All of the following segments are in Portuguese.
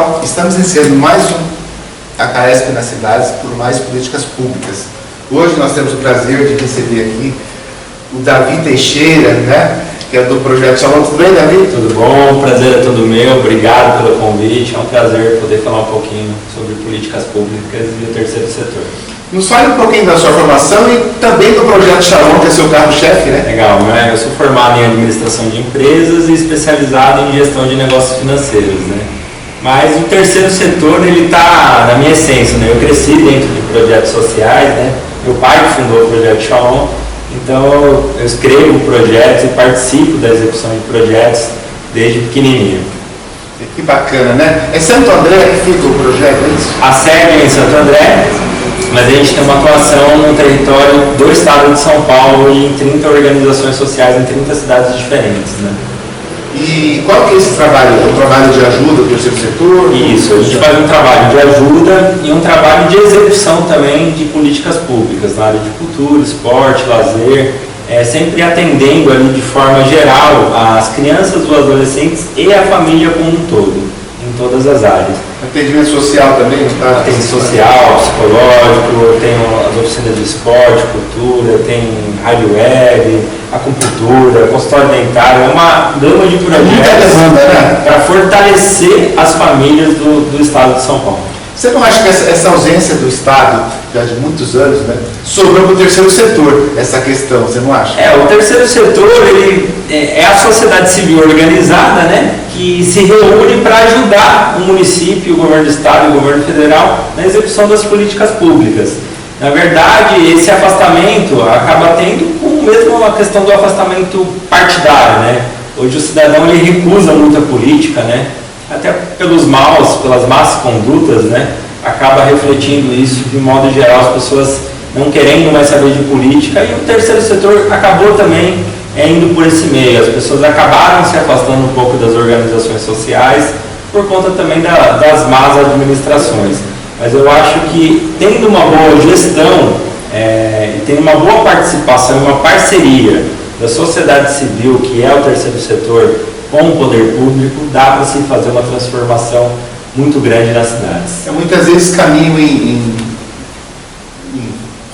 pessoal, estamos iniciando mais um Acaesp nas cidades por mais políticas públicas. Hoje nós temos o prazer de receber aqui o Davi Teixeira, né, que é do Projeto Shalom. Tudo bem, Davi? Tudo bom, o prazer é todo meu, obrigado pelo convite, é um prazer poder falar um pouquinho sobre políticas públicas e o terceiro setor. Nos fale um pouquinho da sua formação e também do Projeto Shalom, que é seu carro-chefe, né? Legal, né? Eu sou formado em administração de empresas e especializado em gestão de negócios financeiros, né? Mas o terceiro setor, ele está na minha essência, né? Eu cresci dentro de projetos sociais, né? Meu pai fundou o Projeto Shalom, então eu escrevo projetos e participo da execução de projetos desde pequenininho. Que bacana, né? É Santo André que fica o projeto, é isso? A sede é em Santo André, mas a gente tem uma atuação no território do estado de São Paulo e em 30 organizações sociais em 30 cidades diferentes, né? E qual que é esse trabalho? É um trabalho de ajuda do terceiro setor? Isso, a gente faz um trabalho de ajuda e um trabalho de execução também de políticas públicas na área de cultura, esporte, lazer, sempre atendendo ali de forma geral as crianças, os adolescentes e a família como um todo, em todas as áreas. Atendimento social também? Tá? Tem social, psicológico, tem as oficinas de esporte, cultura, tem rádio web, acupuntura, consultório dentário, é uma gama de projetos para fortalecer as famílias do estado de São Paulo. Você não acha que essa ausência do Estado, já de muitos anos, né, sobrou para o terceiro setor, essa questão, você não acha? O terceiro setor ele é a sociedade civil organizada, né, que se reúne para ajudar o município, o governo do Estado e o governo federal na execução das políticas públicas. Na verdade, esse afastamento acaba tendo com mesmo a questão do afastamento partidário, né? Hoje o cidadão ele recusa muito a política, né? Até pelas más condutas, né? Acaba refletindo isso de modo geral, as pessoas não querendo mais saber de política, e o terceiro setor acabou também indo por esse meio. As pessoas acabaram se afastando um pouco das organizações sociais por conta também das más administrações. Mas eu acho que tendo uma boa gestão e tendo uma boa participação e uma parceria da sociedade civil, que é o terceiro setor, com o poder público, dá para se fazer uma transformação muito grande nas cidades. Muitas vezes caminham em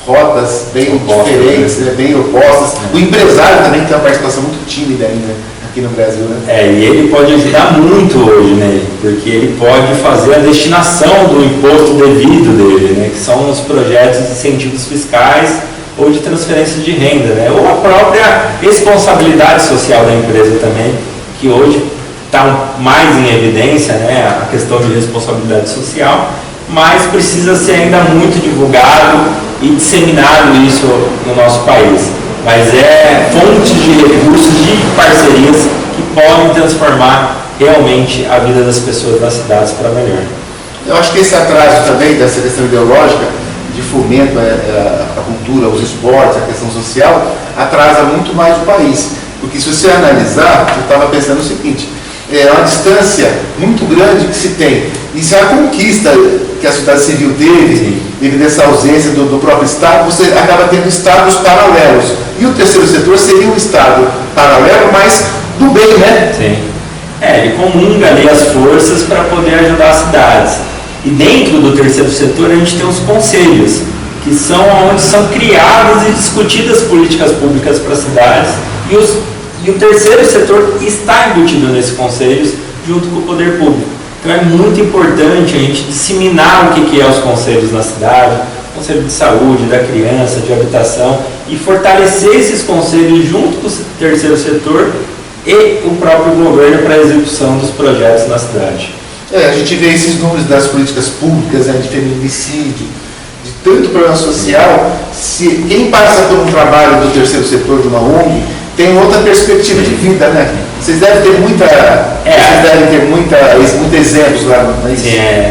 rotas bem diferentes, né? Bem opostas. O empresário também tem uma participação muito tímida ainda aqui no Brasil, né? E ele pode ajudar muito hoje, né? Porque ele pode fazer a destinação do imposto devido dele, né? Que são os projetos de incentivos fiscais ou de transferência de renda, né? Ou a própria responsabilidade social da empresa também, que hoje está mais em evidência, né? A questão de responsabilidade social, mas precisa ser ainda muito divulgado e disseminado isso no nosso país. Mas fontes de recursos, de parcerias que podem transformar realmente a vida das pessoas nas cidades para melhor. Eu acho que esse atraso também dessa questão ideológica, de fomento à cultura, aos esportes, à questão social, atrasa muito mais o país. Porque se você analisar, eu estava pensando o seguinte, é uma distância muito grande que se tem. Isso é a conquista que a sociedade civil teve, devido a essa ausência do próprio Estado, você acaba tendo estados paralelos. E o terceiro setor seria um Estado paralelo, mas do bem, né? Sim. Ele comunga ali as forças para poder ajudar as cidades. E dentro do terceiro setor a gente tem os conselhos, que são onde são criadas e discutidas políticas públicas para as cidades, e o terceiro setor está embutido nesses conselhos junto com o poder público. Então é muito importante a gente disseminar o que é os conselhos na cidade, conselho de saúde, da criança, de habitação, e fortalecer esses conselhos junto com o terceiro setor e o próprio governo para a execução dos projetos na cidade. A gente vê esses números das políticas públicas, né, de feminicídio, de tanto problema social. Se quem passa por um trabalho do terceiro setor de uma ONG tem outra perspectiva de vida, né? Vocês devem ter muitos exemplos lá, não é isso?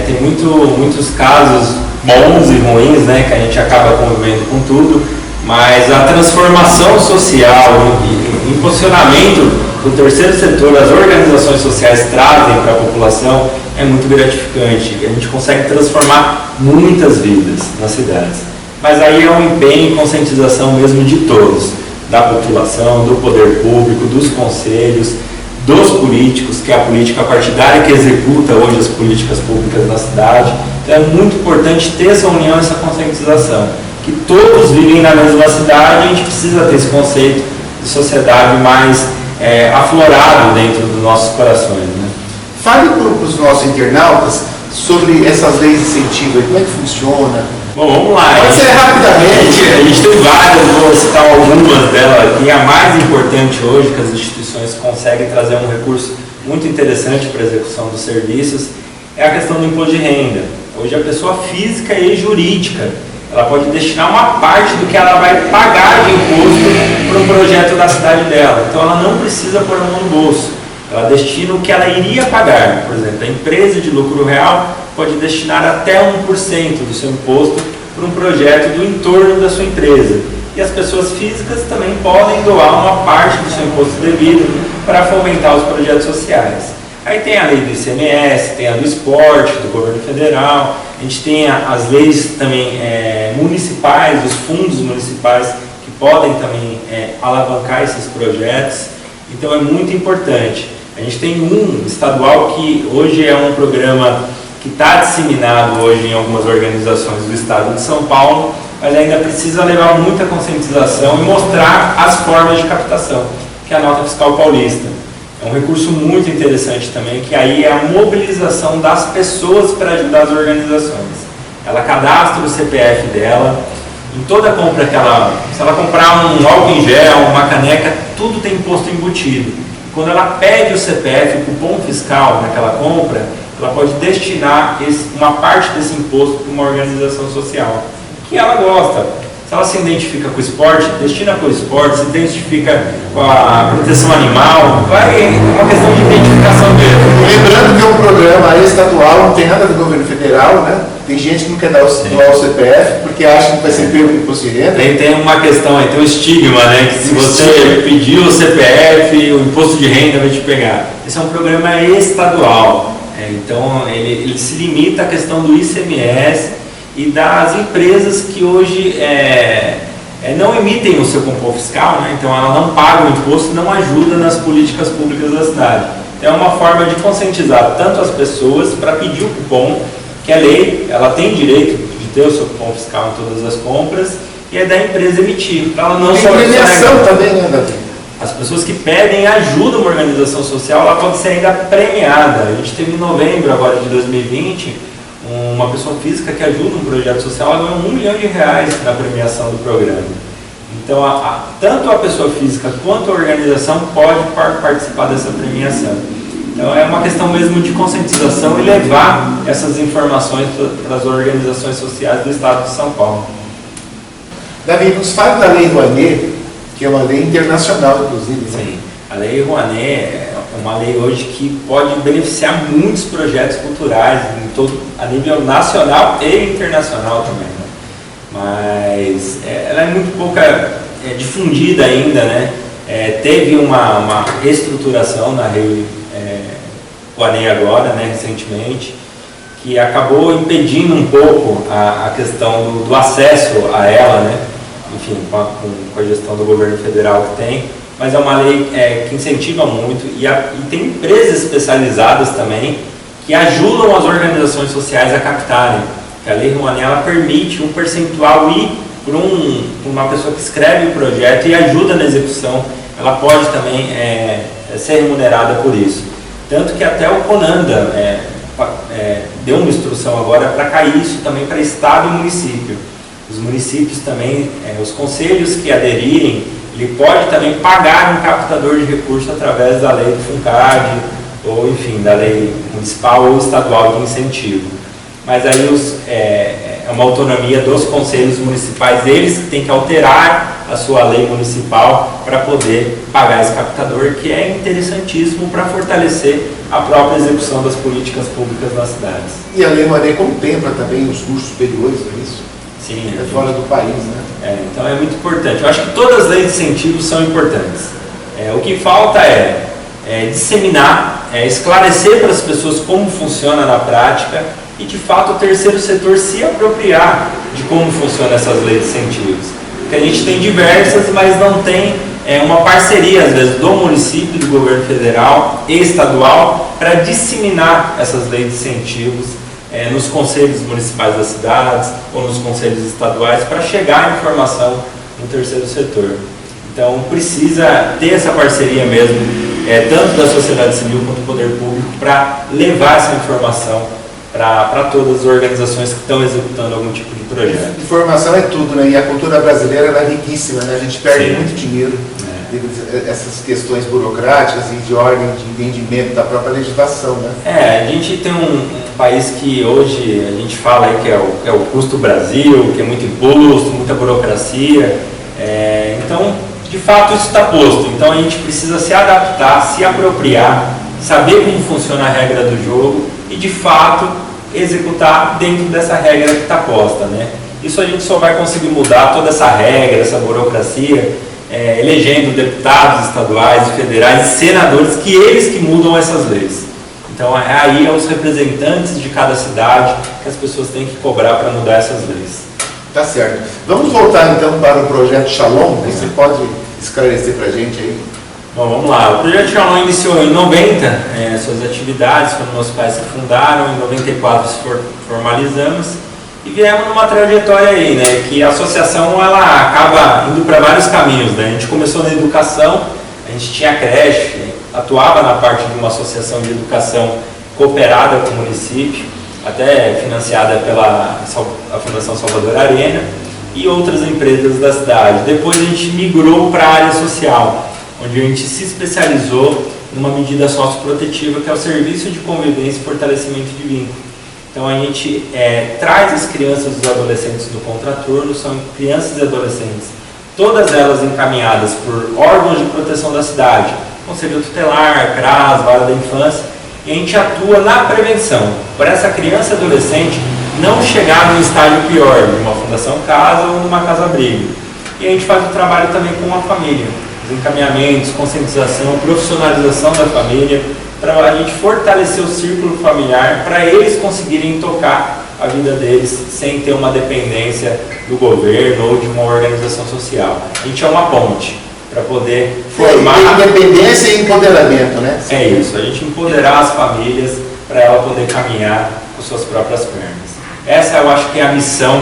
Tem muitos casos bons e ruins, né, que a gente acaba convivendo com tudo, mas a transformação social e impulsionamento do terceiro setor, as organizações sociais trazem para a população é muito gratificante. A gente consegue transformar muitas vidas nas cidades. Mas aí é um empenho e conscientização mesmo de todos, da população, do poder público, dos conselhos, dos políticos, que é a política partidária que executa hoje as políticas públicas na cidade. Então é muito importante ter essa união, essa conscientização, que todos vivem na mesma cidade. A gente precisa ter esse conceito de sociedade mais aflorado dentro dos nossos corações, né? Fale para os nossos internautas sobre essas leis de incentivo, como é que funciona. Bom, vamos lá. Pode ser rapidamente. A gente tem várias, vou citar algumas delas aqui. A mais importante hoje, que as instituições conseguem trazer um recurso muito interessante para a execução dos serviços, é a questão do imposto de renda. Hoje a pessoa física e jurídica, ela pode destinar uma parte do que ela vai pagar de imposto para um projeto da cidade dela. Então ela não precisa pôr a mão no bolso. Ela destina o que ela iria pagar. Por exemplo, a empresa de lucro real pode destinar até 1% do seu imposto para um projeto do entorno da sua empresa. E as pessoas físicas também podem doar uma parte do seu imposto devido para fomentar os projetos sociais. Aí tem a lei do ICMS, tem a do esporte, do governo federal, a gente tem as leis também municipais, os fundos municipais que podem também alavancar esses projetos. Então é muito importante. A gente tem um estadual que hoje é um programa que está disseminado hoje em algumas organizações do estado de São Paulo, mas ainda precisa levar muita conscientização e mostrar as formas de captação, que é a nota fiscal paulista. É um recurso muito interessante também, que aí é a mobilização das pessoas para ajudar as organizações. Ela cadastra o CPF dela, em toda compra que ela, se ela comprar um álcool em gel, uma caneca, tudo tem imposto embutido. Quando ela pede o CPF, o cupom fiscal naquela compra, ela pode destinar uma parte desse imposto para uma organização social que ela gosta. Se ela se identifica com o esporte, destina para o esporte, se identifica com a proteção animal, é uma questão de identificação mesmo. Lembrando que é um programa estadual, não tem nada do governo federal, né? Tem gente que não quer doar o CPF porque acha que vai ser pego imposto de renda. Tem uma questão aí, tem um estigma, né? Que se você pedir o CPF, o imposto de renda vai te pegar. Esse é um programa estadual, então ele se limita à questão do ICMS e das empresas que hoje não emitem o seu cupom fiscal, né? Então ela não paga o imposto e não ajuda nas políticas públicas da cidade. Então é uma forma de conscientizar tanto as pessoas para pedir o cupom, que é lei, ela tem direito de ter o seu cupom fiscal em todas as compras, e é da empresa emitir, para ela não só premiação também, né, Davi? As pessoas que pedem ajuda a uma organização social, ela pode ser ainda premiada. A gente teve em novembro agora de 2020, uma pessoa física que ajuda um projeto social, ela ganhou R$1 milhão na premiação do programa. Então, tanto a pessoa física quanto a organização pode participar dessa premiação. Então, é uma questão mesmo de conscientização e levar essas informações para as organizações sociais do estado de São Paulo. Davi, nos fala da Lei Rouanet, que é uma lei internacional, inclusive. Né? Sim, a Lei Rouanet é uma lei hoje que pode beneficiar muitos projetos culturais a nível nacional e internacional também, né? Mas ela é muito pouca difundida ainda, né? Teve uma reestruturação na Lei Rouanet agora, né, recentemente, que acabou impedindo um pouco a questão do acesso a ela, né? Enfim, com a gestão do governo federal que tem. Mas é uma lei que incentiva muito e tem empresas especializadas também que ajudam as organizações sociais a captarem. A Lei Rouanet ela permite um percentual ir para uma pessoa que escreve o projeto e ajuda na execução. Ela pode também ser remunerada por isso. Tanto que até o CONANDA deu uma instrução agora para cair isso também para Estado e município. Os municípios também, os conselhos que aderirem, ele pode também pagar um captador de recursos através da lei do FUNCAD, ou enfim, da lei municipal ou estadual de incentivo. Mas aí é uma autonomia dos conselhos municipais, eles que têm que alterar a sua lei municipal para poder pagar esse captador, que é interessantíssimo para fortalecer a própria execução das políticas públicas nas cidades. E a Lei Rouanet contempla também os cursos superiores, não é isso? Sim, é fora do país, né? Então é muito importante. Eu acho que todas as leis de incentivo são importantes. O que falta é disseminar, esclarecer para as pessoas como funciona na prática e, de fato, o terceiro setor se apropriar de como funcionam essas leis de incentivos. Porque a gente tem diversas, mas não tem uma parceria, às vezes, do município, do governo federal e estadual para disseminar essas leis de incentivos nos conselhos municipais das cidades ou nos conselhos estaduais para chegar a informação no terceiro setor. Então precisa ter essa parceria mesmo, tanto da sociedade civil quanto do poder público, para levar essa informação para todas as organizações que estão executando algum tipo de projeto. Informação é tudo, né? E a cultura brasileira ela é riquíssima, né? A gente perde muito dinheiro devido a essas questões burocráticas e de ordem de entendimento da própria legislação, né? A gente tem um país que hoje a gente fala aí que é o custo Brasil, que é muito imposto, muita burocracia. Então, de fato, isso está posto. Então, a gente precisa se adaptar, se apropriar, saber como funciona a regra do jogo e, de fato, executar dentro dessa regra que está posta, né? Isso a gente só vai conseguir mudar toda essa regra, essa burocracia, elegendo deputados estaduais e federais e senadores, que eles que mudam essas leis. Então, aí é os representantes de cada cidade que as pessoas têm que cobrar para mudar essas leis. Tá certo. Vamos voltar então para o projeto Shalom. Você pode esclarecer para a gente aí? Bom, vamos lá. O projeto Shalom iniciou em 90 suas atividades, quando meus pais se fundaram. Em 94 se formalizamos e viemos numa trajetória aí, né? Que a associação ela acaba indo para vários caminhos, né? A gente começou na educação, a gente tinha creche, atuava na parte de uma associação de educação cooperada com o município, até financiada pela a Fundação Salvador Arena e outras empresas da cidade. Depois a gente migrou para a área social, onde a gente se especializou numa medida socioprotetiva, que é o Serviço de Convivência e Fortalecimento de Vínculo. Então a gente traz as crianças e os adolescentes do contraturno, são crianças e adolescentes, todas elas encaminhadas por órgãos de proteção da cidade, Conselho Tutelar, CRAS, Vara da Infância, e a gente atua na prevenção, para essa criança e adolescente não chegar num estágio pior, numa fundação casa ou numa casa-abrigo. E a gente faz o trabalho também com a família, os encaminhamentos, conscientização, profissionalização da família, para a gente fortalecer o círculo familiar, para eles conseguirem tocar a vida deles sem ter uma dependência do governo ou de uma organização social. A gente é uma ponte para poder formar... Independência e empoderamento, né? É isso, a gente empoderar as famílias para ela poder caminhar com suas próprias pernas. Essa eu acho que é a missão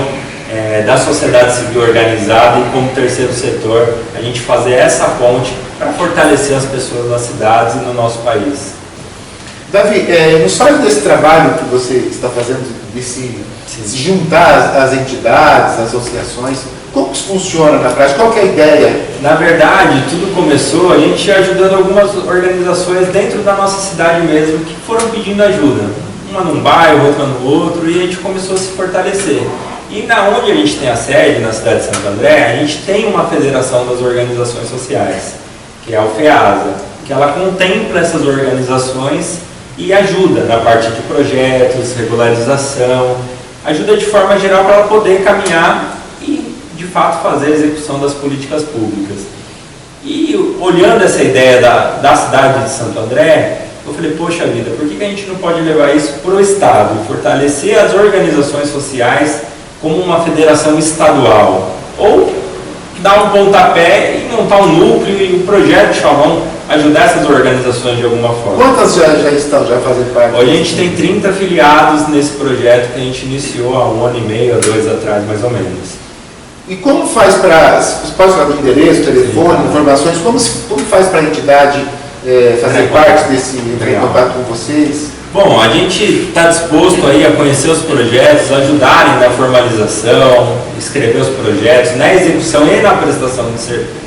da sociedade civil organizada e como terceiro setor, a gente fazer essa ponte para fortalecer as pessoas nas cidades e no nosso país. Davi, nos fale desse trabalho que você está fazendo, de se juntar as entidades, as associações. Como isso funciona na prática? Qual que é a ideia? Na verdade, tudo começou a gente ajudando algumas organizações dentro da nossa cidade mesmo, que foram pedindo ajuda. Uma num bairro, outra no outro, e a gente começou a se fortalecer. E na onde a gente tem a sede, na cidade de Santo André, a gente tem uma federação das organizações sociais, que é a FEASA, que ela contempla essas organizações e ajuda na parte de projetos, regularização, ajuda de forma geral para ela poder caminhar e, de fato, fazer a execução das políticas públicas. E olhando essa ideia da cidade de Santo André, eu falei, poxa vida, por que a gente não pode levar isso para o Estado, fortalecer as organizações sociais como uma federação estadual? Ou dar um pontapé e montar um núcleo e o projeto Shalom ajudar essas organizações de alguma forma. Quantas já estão fazendo parte? Hoje a gente tem 30 afiliados nesse projeto que a gente iniciou há 1 ano e meio, há 2 atrás, mais ou menos. E como faz para... Você pode falar do endereço, telefone, informações, como faz para a entidade fazer parte desse contato com vocês? Bom, a gente está disposto aí a conhecer os projetos, ajudarem na formalização, escrever os projetos, na execução e na prestação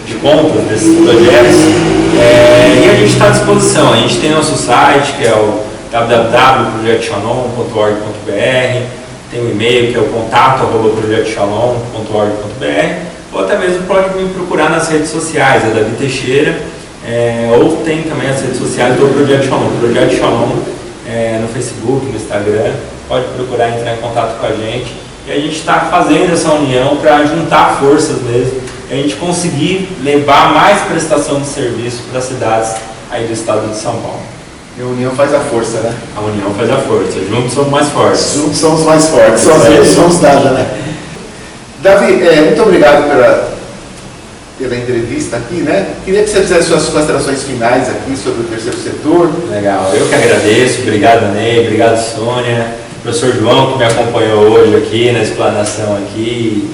de contas desses projetos. E a gente está à disposição. A gente tem nosso site, que é o www.projetoshalom.org.br, tem o e-mail, que é o contato@projetoshalom.org.br, ou até mesmo pode me procurar nas redes sociais, é Davi Teixeira, ou tem também as redes sociais do Projeto Shalom. Projeto Shalom no Facebook, no Instagram, pode procurar entrar em contato com a gente. E a gente está fazendo essa união para juntar forças mesmo, e a gente conseguir levar mais prestação de serviço para as cidades aí do estado de São Paulo. E a união faz a força, né? A união faz a força, juntos somos mais fortes. Juntos somos mais fortes, só às vezes somos nada, né? Davi, muito obrigado pela entrevista aqui, né? Queria que você fizesse suas considerações finais aqui sobre o terceiro setor. Legal, eu que agradeço, obrigado Ney, obrigado Sônia, professor João que me acompanhou hoje aqui na explanação aqui,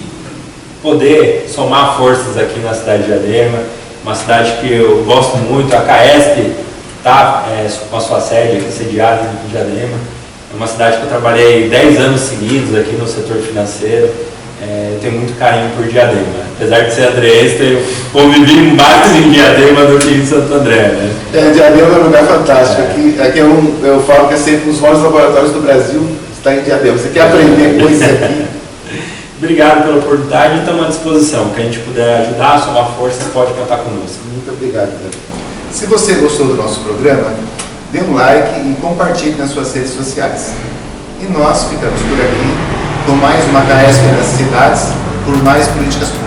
poder somar forças aqui na cidade de Diadema, uma cidade que eu gosto muito, a CAESP está com a sua sede aqui sediada em Diadema, é uma cidade que eu trabalhei 10 anos seguidos aqui no setor financeiro, tenho muito carinho por Diadema, apesar de ser andreense, eu convivi mais em Diadema do que em Santo André, né? Diadema é um lugar fantástico, aqui eu falo que é sempre um dos maiores laboratórios do Brasil, está em Diadema, você quer aprender coisas aqui? Obrigado pela oportunidade e estamos à disposição. Que a gente puder ajudar, somar força, pode contar conosco. Muito obrigado. Se você gostou do nosso programa, dê um like e compartilhe nas suas redes sociais. E nós ficamos por aqui com mais uma CAESP nas cidades, por mais políticas públicas.